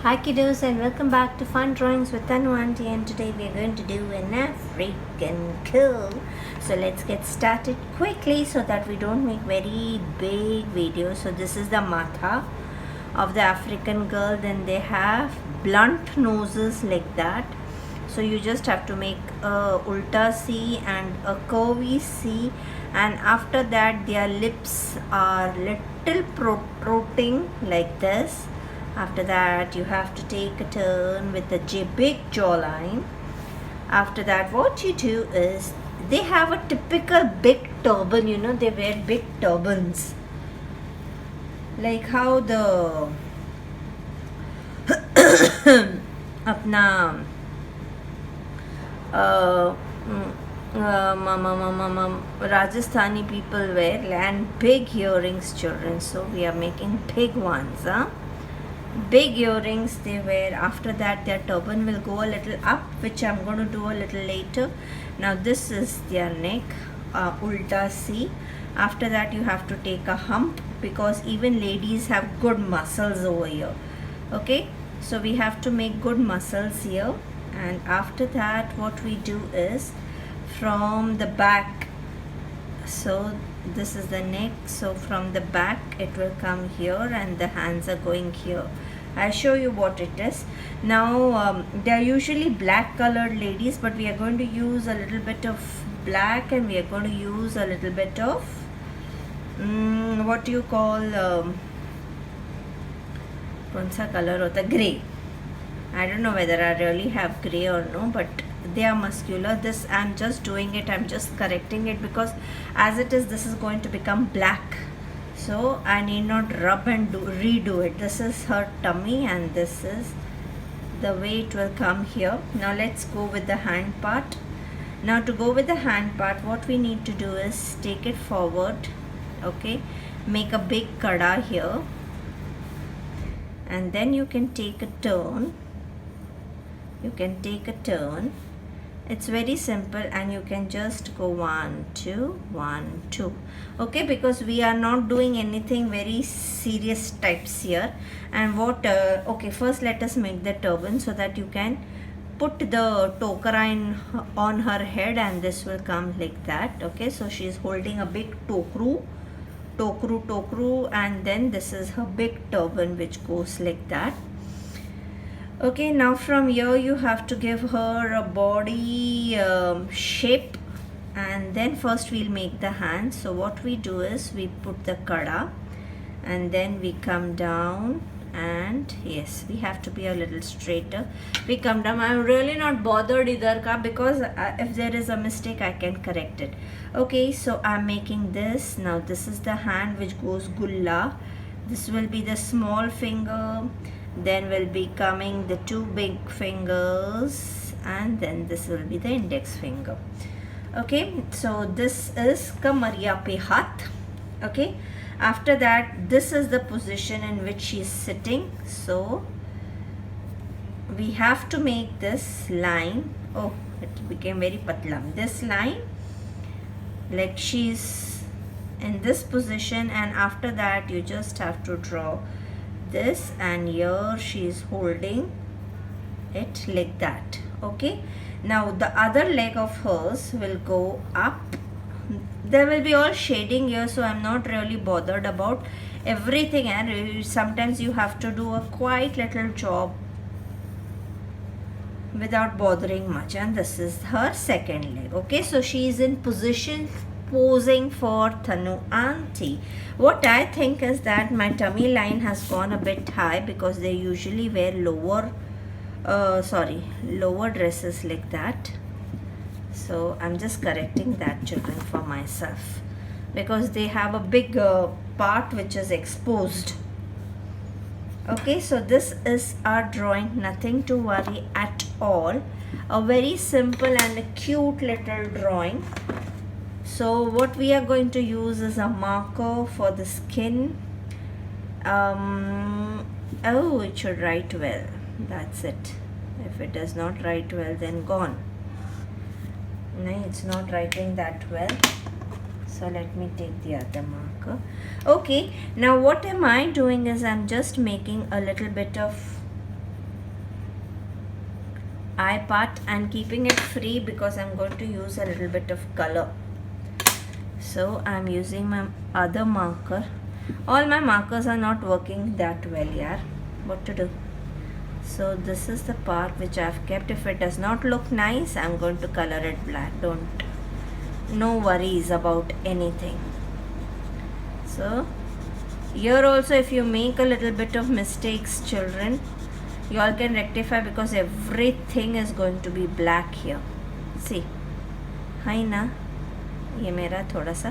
Hi kiddos and welcome back to Fun Drawings with Tanu Auntie, and today we are going to do an African curl. So let's get started quickly so that we don't make very big videos. So this is the matha of the African girl. Then they have blunt noses like that. So you just have to make a ulta C and a curvy C, and after that their lips are little protruding like this. After that you have to take a turn with the big jawline. After that what you do is they have a typical big turban, they wear big turbans like how the apna Rajasthani people wear, and big earrings children. So we are making big ones, big earrings they wear. After that their turban will go a little up, which I'm going to do a little later. Now this is their neck, ulta C. After that you have to take a hump, because even ladies have good muscles over here. Okay, so we have to make good muscles here. And after that what we do is from the back, so this is the neck, so from the back it will come here and the hands are going here. I'll show you what it is. Now they are usually black colored ladies, but we are going to use a little bit of black, and we are going to use a little bit of what do you call kaun sa color hota, gray. I don't know whether I really have gray or no, but they are muscular. This I'm just doing it, I'm just correcting it, because as it is this is going to become black, so I need not rub and redo it. This is her tummy and this is the way it will come here. Now let's go with the hand part. Now to go with the hand part, what we need to do is take it forward, okay, make a big kada here, and then you can take a turn. It's very simple, and you can just go 1 2 1 2, okay, because we are not doing anything very serious types here. And what okay, first let us make the turban so that you can put the tokara on her head, and this will come like that. Okay, so she is holding a big tokru, and then this is her big turban which goes like that. Okay, now from here you have to give her a body shape, and then first we'll make the hands. So what we do is we put the kada, and then we come down, and yes, we have to be a little straighter. We come down. I'm really not bothered either ka, because if there is a mistake I can correct it. Okay, so I'm making this. Now this is the hand which goes gulla. This will be the small finger, then will be coming the two big fingers, and then this will be the index finger. Okay, so this is kamariya pe hath. Okay, after that this is the position in which she is sitting. So we have to make this line. Oh, it became very patla. This line, like she's in this position, and after that you just have to draw this, and here she is holding it like that. Okay, now the other leg of hers will go up. There will be all shading here, so I'm not really bothered about everything, and sometimes you have to do a quite little job without bothering much. And this is her second leg. Okay, so she is in position posing for Tanu Auntie. What I think is that my tummy line has gone a bit high, because they usually wear lower dresses like that. So I'm just correcting that, children, for myself, because they have a big part which is exposed. Okay, so this is our drawing, nothing to worry at all. A very simple and a cute little drawing. So what we are going to use is a marker for the skin. Oh, it should write well. That's it. If it does not write well, then gone. No, it's not writing that well. So let me take the other marker. Okay, now what am I doing is I'm just making a little bit of eye part and keeping it free because I'm going to use a little bit of color. So I'm using my other marker. All my markers are not working that well, yaar. What to do? So this is the part which I've kept. If it does not look nice, I'm going to color it black. No worries about anything. So here also, if you make a little bit of mistakes, children, you all can rectify because everything is going to be black here. See, है ना? ये मेरा थोड़ा सा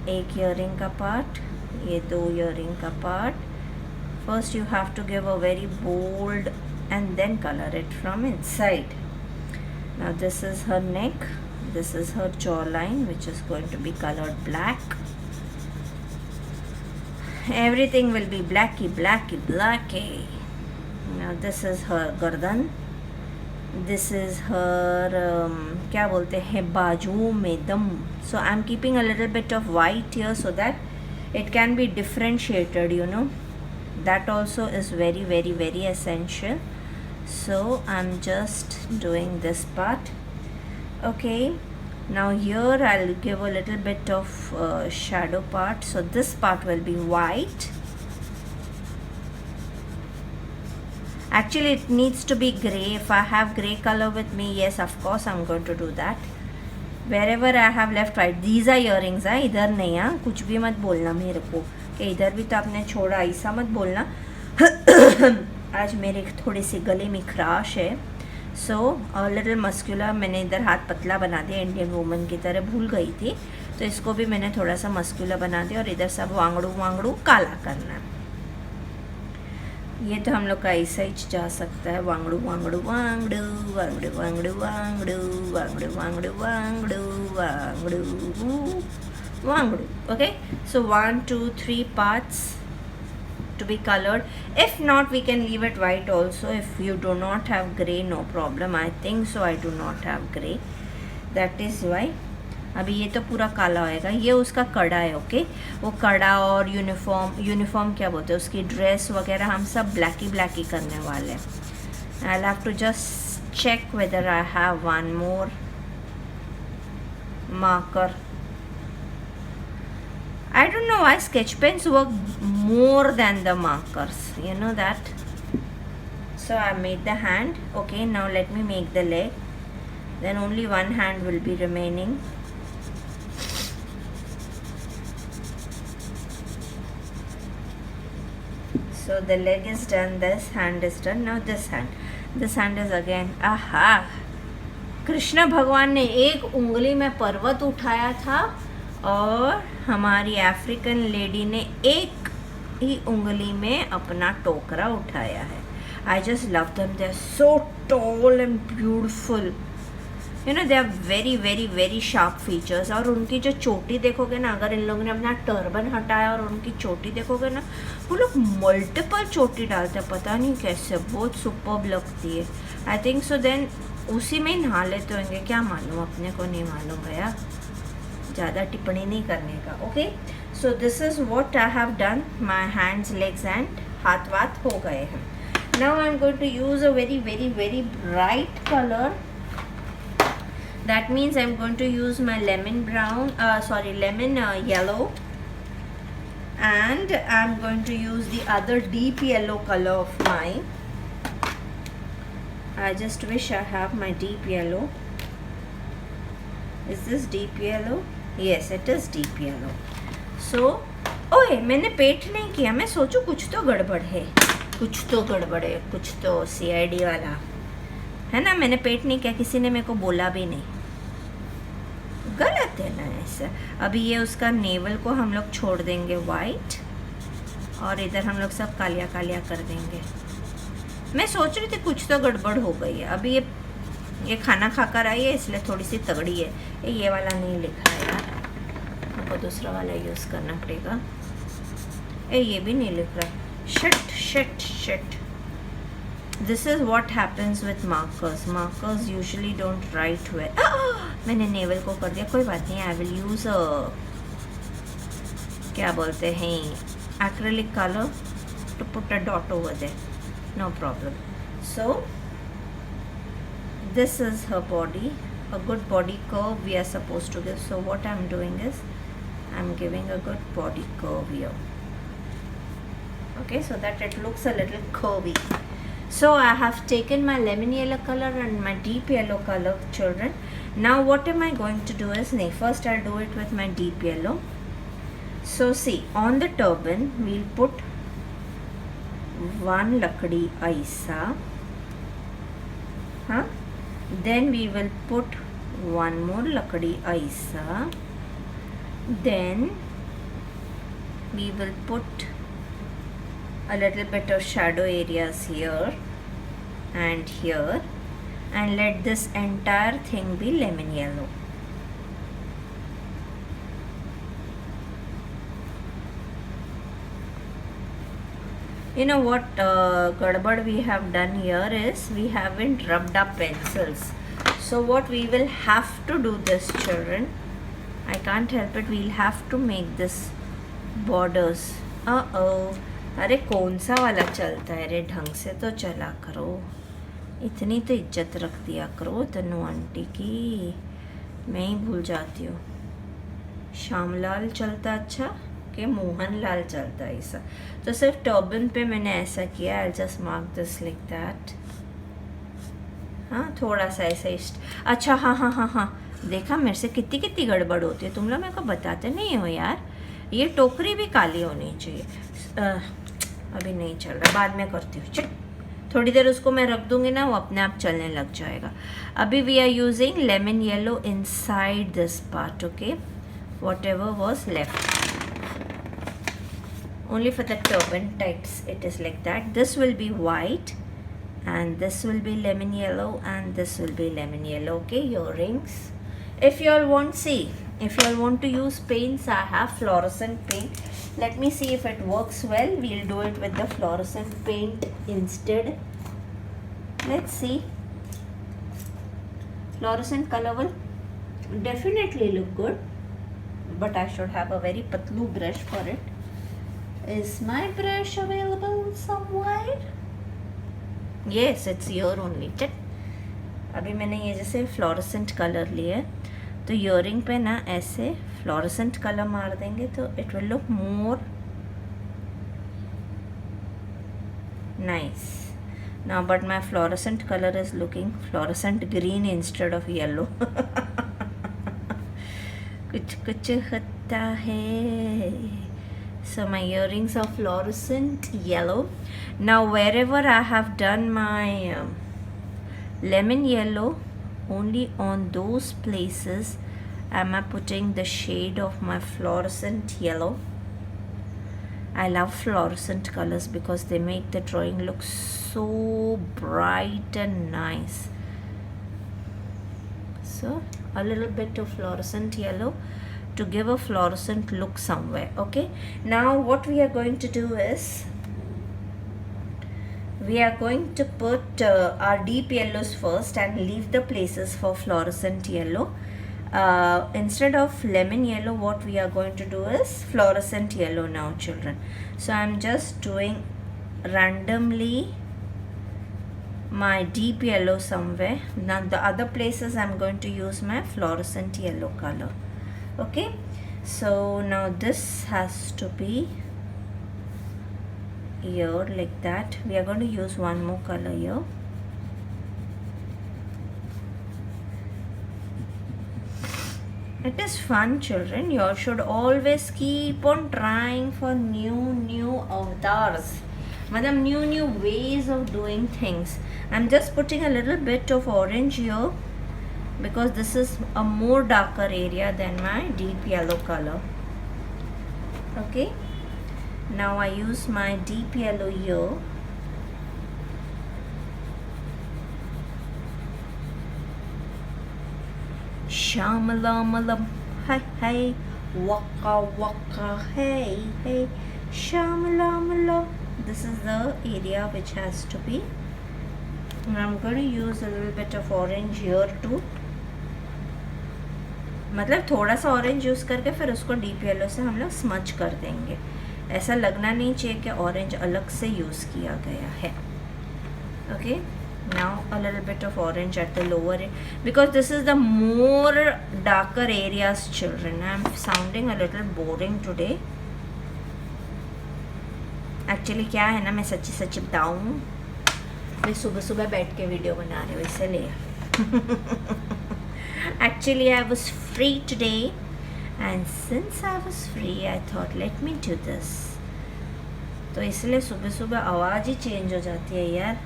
एक earring का part, ये 2 earring का part. First you have to give a very bold and then color it from inside. Now this is her neck, this is her jawline, which is going to be colored black. Everything will be blacky. Now this is her गर्दन, this is her क्या बोलते हैं, बाजू में दम. So I'm keeping a little bit of white here so that it can be differentiated, you know. That also is very, very, very essential. So I'm just doing this part. Okay, now here I'll give a little bit of shadow part. So this part will be white. Actually it needs to be gray. If I have gray color with me, yes, of course I'm going to do that. Wherever I have left white, these are earrings. इधर नहीं, हाँ, कुछ भी मत बोलना मेरे को कि इधर भी तो आपने छोड़ा, ऐसा मत बोलना. आज मेरे थोड़ी सी गले में खराश है. सो लिटिल मस्कुलर, मैंने इधर हाथ पतला बना दिया, इंडियन वुमन की तरह भूल गई थी, तो इसको भी मैंने थोड़ा सा मस्कुलर बना दिया. और इधर सब वांगड़ू काला करना है. ये तो हम लोग का ऐसा ही जा सकता है, Wangdu Wangdu Wangdu Wangdu Wangdu Wangdu Wangdu Wangdu Wangdu Wangdu Wangdu. Okay, so 1 2 3 parts to be colored. If not, we can leave it white also. If you do not have gray, no problem. I think so, I do not have gray, that is why. अभी ये तो पूरा काला होएगा. ये उसका कड़ा है. ओके, वो कड़ा और यूनिफॉर्म क्या बोलते हैं, उसकी ड्रेस वगैरह हम सब ब्लैकी करने वाले हैं. I have to just check whether I have one more marker. I don't know why sketch pens work more than the markers, you know that. So I made the hand. Okay, now let me make the leg. Then only one hand will be remaining. So the leg is done, this hand is done. Now this hand is again, aha, Krishna भगवान ने एक उंगली में पर्वत उठाया था और हमारी अफ्रीकन लेडी ने एक ही उंगली में अपना टोकरा उठाया है. I just love them. They are so tall and beautiful, you know, they are very very very sharp features. और उनकी जो चोटी देखोगे ना, अगर इन लोगों ने अपना टर्बन हटाया और उनकी चोटी देखोगे ना, वो लोग मल्टीपल चोटी डालते हैं, पता नहीं कैसे, बहुत सुपर्ब लगती है. I think so. देन उसी में ही नहा लेते होंगे, क्या मालूम, अपने को नहीं मालूम भैया, ज़्यादा टिप्पणी नहीं करने का. Okay, so this is what I have done. My hands, legs and हाथ वाथ हो गए हैं. Now I am going to use a very very very bright colour. That means I'm going to use my lemon yellow, and I'm going to use the other deep yellow color of mine. I just wish I have my deep yellow. Is this deep yellow? Yes, it is deep yellow. So, ओए, मैंने पेट नहीं किया. मैं सोचूं कुछ तो गड़बड़ है, कुछ तो CID वाला है ना. मैंने पेट नहीं किया, किसी ने मेरे को बोला भी नहीं. गलत है ना ऐसा. अभी ये उसका नेवल को हम लोग छोड़ देंगे वाइट, और इधर हम लोग सब कालिया कालिया कर देंगे. मैं सोच रही थी कुछ तो गड़बड़ हो गई है. अभी ये खाना खाकर आई है, इसलिए थोड़ी सी तगड़ी है. ये वाला नहीं लिखा है यार, हमको दूसरा वाला यूज़ करना पड़ेगा. ये भी नहीं लिख रहा. Shit. This is what happens with markers. Markers usually don't write well. मैंने नेवल को कर दिया, कोई बात नहीं. I will use क्या बोलते हैं, acrylic color to put a dot over there. No problem. So this is her body, a good body curve we are supposed to give. So what I'm doing is I'm giving a good body curve here, okay, so that it looks a little curvy. So I have taken my lemon yellow color and my deep yellow color, children. Now what am I going to do is, first I'll do it with my deep yellow. So see, on the turban we'll put one lakdi aisa, then we will put one more lakdi aisa, then we will put a little bit of shadow areas here and here, and let this entire thing be lemon yellow. You know what gadbad we have done here is, we haven't rubbed our pencils. So what we will have to do this, children, I can't help it, we'll have to make this borders. अरे कौन सा वाला चलता है रे, ढंग से तो चला करो, इतनी तो इज्जत रख दिया करो तनु आंटी की, मैं ही भूल जाती हूँ। श्यामलाल चलता अच्छा कि मोहन लाल चलता ऐसा। तो सिर्फ टर्बन पे मैंने ऐसा किया, I just mark this like that. हाँ थोड़ा सा ऐसा अच्छा, हाँ, देखा मेरे से कितनी कितनी गड़बड़ होती है, तुम लोग मेरे को बताते नहीं हो यार। ये टोकरी भी काली होनी चाहिए। अभी नहीं चल रहा, बाद में करती हूँ, चल थोड़ी देर उसको मैं रख दूंगी ना, वो अपने आप चलने लग जाएगा। अभी we are using lemon yellow inside this part, okay, whatever was left, only for the turban types it is like that. This will be white and this will be lemon yellow and this will be lemon yellow, okay, earrings. If you all want, see, if you all want to use paints, I have fluorescent paint. Let me see if it works well. We'll do it with the fluorescent paint instead. Let's see. Fluorescent color will definitely look good, but I should have a very patlu brush for it. Is my brush available somewhere? Yes, it's here only. चट अभी मैंने ये जैसे fluorescent colour लिए, तो earring पे ना ऐसे फ्लोरेसेंट कलर मार देंगे तो it will look more nice. Now but my fluorescent color is looking fluorescent green instead of yellow. कुछ कुछ होता है. So my earrings are fluorescent yellow. Now wherever I have done my lemon yellow, only on those places am I putting the shade of my fluorescent yellow. I love fluorescent colors because they make the drawing look so bright and nice. So a little bit of fluorescent yellow to give a fluorescent look somewhere. Okay, now what we are going to do is we are going to put our deep yellows first and leave the places for fluorescent yellow. Instead of lemon yellow, what we are going to do is fluorescent yellow now, children. So I'm just doing randomly my deep yellow somewhere. Now the other places I'm going to use my fluorescent yellow color. Okay, so now this has to be here like that. We are going to use one more color here. It is fun, children. You all should always keep on trying for new avatars, madam, new ways of doing things. I'm just putting a little bit of orange here because this is a more darker area than my deep yellow color. Okay, now I use my deep yellow here. Shamalamalam, hey hey, waka waka, hey hey, shamalamalam. This is the area which has to be. And I'm going to use a little bit of orange here too. मतलब थोड़ा सा orange use करके फिर उसको deep yellow से हम लोग smudge कर देंगे. ऐसा लगना नहीं चाहिए कि ऑरेंज अलग से यूज़ किया गया है. Okay, Now a little bit of orange at the lower end, because this is the more darker areas, children. I'm sounding a little boring today. Actually क्या है ना, मैं सच्ची सच्ची बताऊँ, मैं सुबह सुबह बैठ के वीडियो बना रही हूँ इसलिए. Actually I was free today, and since I was free I thought let me do this. तो इसलिए सुबह सुबह आवाज़ ही चेंज हो जाती है यार.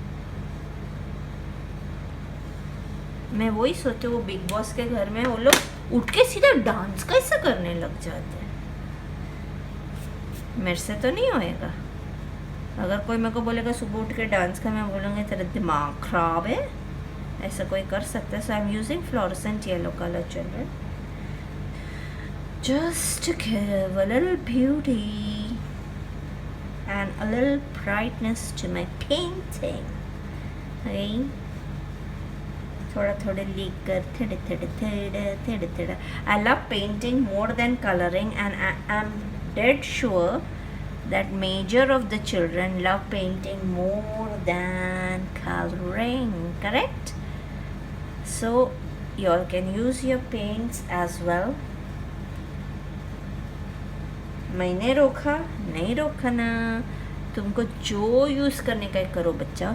मैं वही सोचती हूँ, वो बिग बॉस के घर में वो लोग उठ के सीधा डांस कैसे करने लग जाते हैं. मेरे से तो नहीं होएगा. अगर कोई मेरे को बोलेगा सुबह उठ के डांस कर, मैं बोलूँगी तेरा दिमाग ख़राब है. ऐसा कोई कर सकता है. So I am using fluorescent yellow colour, children, just to give a little beauty and a little brightness to my painting. Okay, थोड़ा थोड़ा लेकर थोड़ा थोड़ा थोड़ा थोड़ा थोड़ा. I love painting more than coloring, and I am dead sure that major of the children love painting more than coloring, correct? So you all can use your paints as well. मैंने रोका नहीं रोका ना, तुमको जो use करने का करो बच्चा,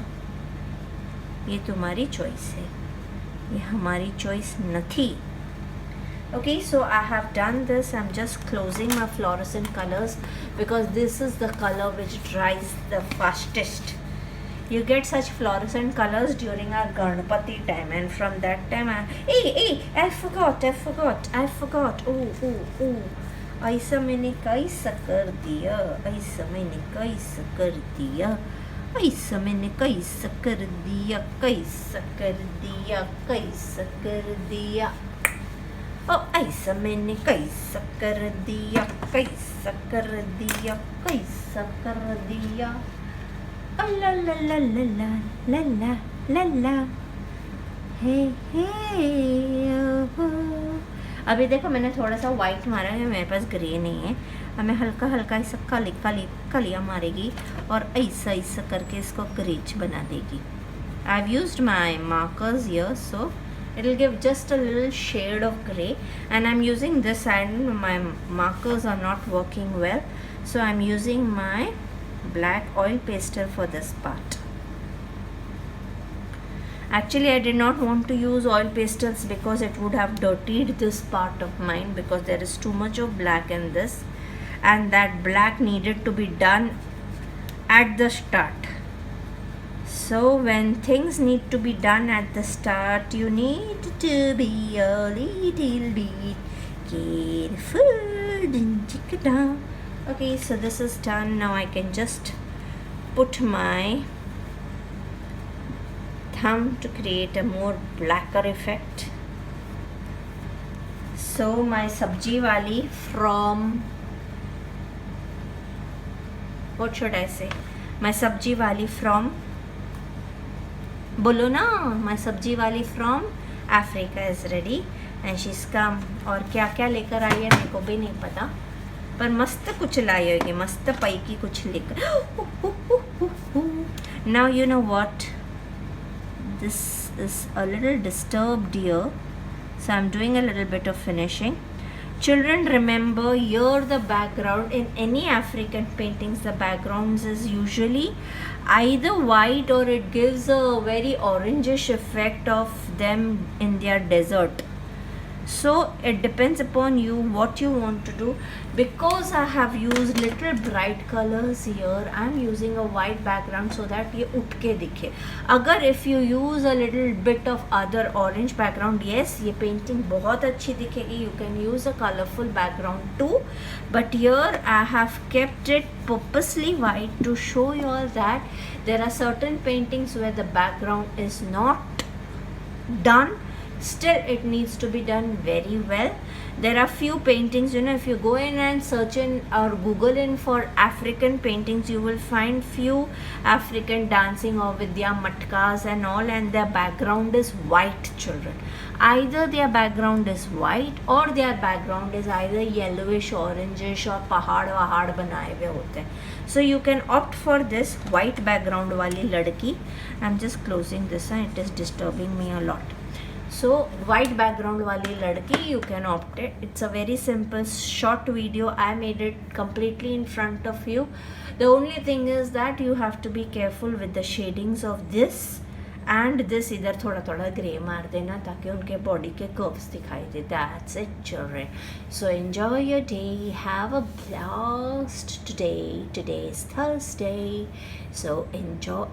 ये तुम्हारी चॉइस है, ये हमारी चॉइस नहीं. Okay, so I have done this. I'm just closing my fluorescent colors because this is the color which dries the fastest. You get such fluorescent colors during our Ganpati time, and from that time I forgot. Oh, ऐसा मैंने कैसा कर दिया, ऐसा मैंने कैसा कर दिया, ऐसा मैंने कैसा कर दिया, कैसा कर दिया, कैसा कर दिया. ऐसा मैंने कैसा कर दिया, कैसा कर दिया, कैसा कर दिया. ला ला ला ला ला ला ला ला ला. हे अभी देखो मैंने थोड़ा सा वाइट मारा है, मेरे पास ग्रे नहीं है. अब मैं हल्का हल्का ऐसा कलिया मारेगी और ऐसा ऐसा करके इसको ग्रेच बना देगी. I have used my markers here, so it will give just a little shade of gray, and I'm using this side. My markers are not working well, so I'm using my black oil pastel for this part. Actually I did not want to use oil pastels because it would have dirtied this part of mine, because there is too much of black in this, and that black needed to be done at the start. So when things need to be done at the start, you need to be a little bit careful. Okay, so this is done. Now I can just put my thumb to create a more blacker effect. So my sabji wali from, what should I say, my sabji wali from, बोलो ना, my सब्जी वाली from Africa is ready and she's come. और क्या क्या लेकर आई है मेरे को भी नहीं पता, पर मस्त कुछ लाई होगी, मस्त पैकी कुछ लेकर. Now you know what, this is a little disturbed here, so I'm doing a little bit of finishing. Children, remember here the background in any African paintings, the backgrounds is usually either white or it gives a very orangish effect of them in their desert. So it depends upon you what you want to do. Because I have used little bright colors here, I am using a white background so that ये उठ के दिखे. अगर if you use a little bit of other orange background, yes, ये painting बहुत अच्छी दिखेगी. You can use a colorful background too. But here I have kept it purposely white to show you all that there are certain paintings where the background is not done. still it needs to be done very well. There are few paintings, you know, if you go in and search in or Google in for African paintings, you will find few African dancing or with their matkas and all, and their background is white, children. Either their background is white or their background is either yellowish, orangish or पहाड़ वहाड़ बनाए हुए होते हैं. So you can opt for this white background वाली लड़की. I'm just closing this, it is disturbing me a lot. So white background wali ladki, you can opt it. It's a very simple short video. I made it completely in front of you. The only thing is that you have to be careful with the shadings of this and this. इधर थोड़ा थोड़ा grey मार देना ताकि उनके body के curves दिखाई दे. That's it, children. So enjoy your day. Have a blast today. Today is Thursday. So enjoy.